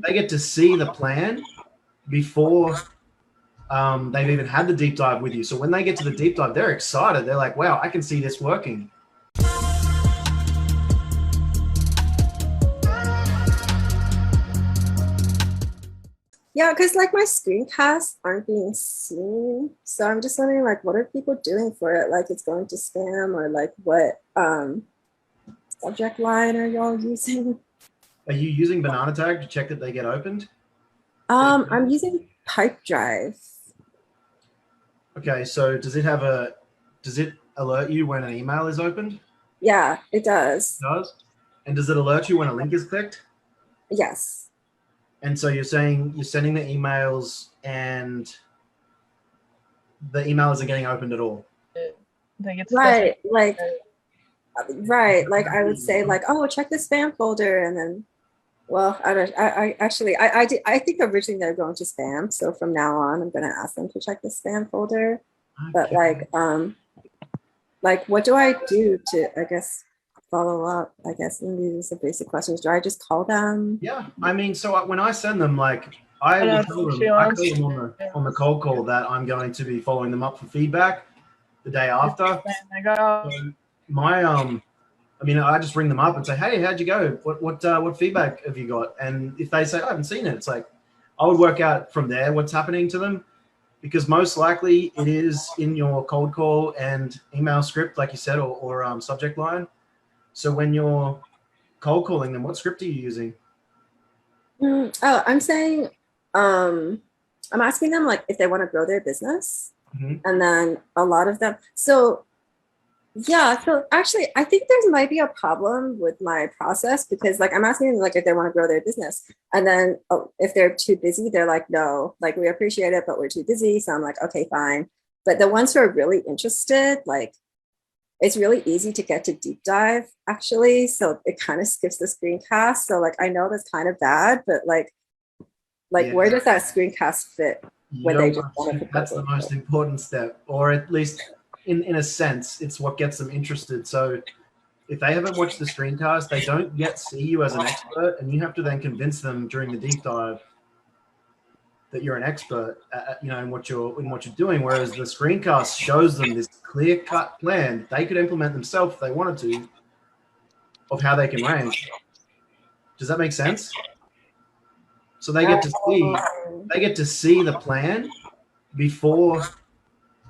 they get to see the plan before they've even had the deep dive with you. So when they get to the deep dive, they're excited. They're like, wow, I can see this working. Yeah, because like my screencasts aren't being seen. So I'm just wondering like what are people doing for it? Like it's going to spam or like what subject line are y'all using? Are you using Banana Tag to check that they get opened? I'm using Pipe Drive. Okay, so does it alert you when an email is opened? Yeah, it does. It does. And does it alert you when a link is clicked? Yes. And so you're saying you're sending the emails and the emails are getting opened at all. Like it's Right. Like I would say like, oh, check the spam folder, and then well, I actually I think originally they're going to spam. So from now on I'm gonna ask them to check the spam folder. But like what do I do to, I guess, follow up? I guess these are basic questions. Do I just call them? Yeah, I mean, so when I send them, like I tell them on the cold call that I'm going to be following them up for feedback the day after. So my I mean, I just ring them up and say, hey, how'd you go? What feedback have you got? And if they say, I haven't seen it, it's like I would work out from there what's happening to them, because most likely it is in your cold call and email script, like you said, or subject line. So when you're cold calling them, what script are you using? Oh, I'm saying, I'm asking them like if they want to grow their business, and then a lot of them. So yeah, so actually, I think there might be a problem with my process because like I'm asking them like if they want to grow their business, and then if they're too busy, they're like, no, like we appreciate it, but we're too busy. So I'm like, okay, fine. But the ones who are really interested, like it's really easy to get to deep dive actually. So it kind of skips the screencast. So like I know that's kind of bad, but like where does that screencast fit when they just want to? That's the most important step, or at least in a sense, it's what gets them interested. So if they haven't watched the screencast, they don't yet see you as an expert, and you have to then convince them during the deep dive that you're an expert, in what you're doing. Whereas the screencast shows them this clear-cut plan they could implement themselves if they wanted to, of how they can rank. Does that make sense? So they get to see the plan before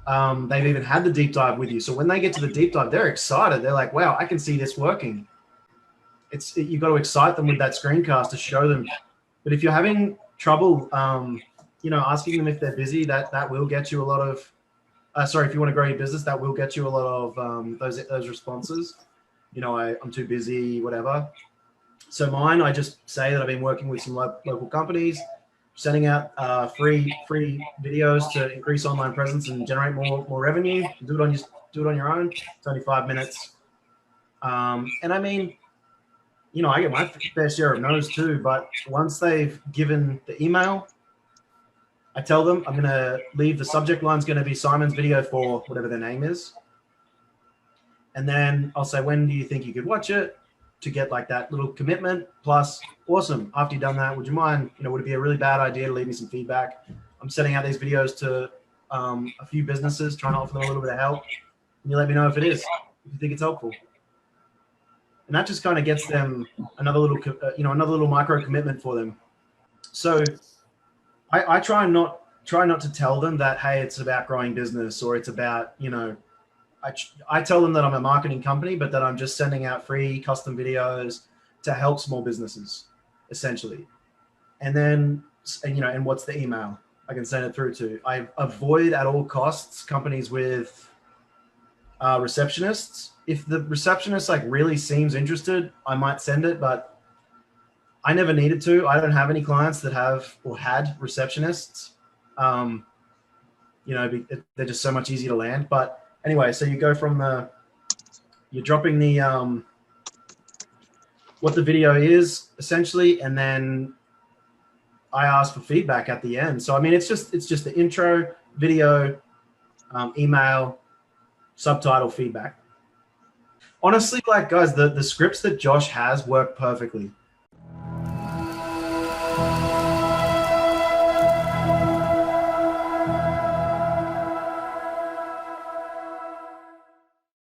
they've even had the deep dive with you. So when they get to the deep dive, they're excited. They're like, wow, I can see this working. You've got to excite them with that screencast to show them. But if you're having trouble, asking them if they're busy, that will get you a lot of, if you want to grow your business, that will get you a lot of those responses. I'm too busy, whatever. So mine, I just say that I've been working with some local companies, sending out free videos to increase online presence and generate more revenue. Do it on your own. It's only 5 minutes. And I mean, I get my fair share of no's too, but once they've given the email, I tell them I'm going to leave the subject line's going to be Simon's video for whatever their name is. And then I'll say, when do you think you could watch it, to get like that little commitment. Plus, awesome. After you've done that, would you mind, would it be a really bad idea to leave me some feedback? I'm sending out these videos to a few businesses, trying to offer them a little bit of help. And you let me know if it is, if you think it's helpful. And that just kind of gets them another little micro commitment for them. So I try not to tell them that, hey, it's about growing business, or it's about, I tell them that I'm a marketing company, but that I'm just sending out free custom videos to help small businesses, essentially. And then, and what's the email I can send it through to? I avoid at all costs companies with receptionists. If the receptionist really seems interested, I might send it, but I never needed to. I don't have any clients that have or had receptionists. They're just so much easier to land. But anyway, so you go from you're dropping the what the video is essentially, and then I ask for feedback at the end. So I mean, it's just the intro, video, email, subtitle, feedback. Honestly, guys, the scripts that Josh has work perfectly.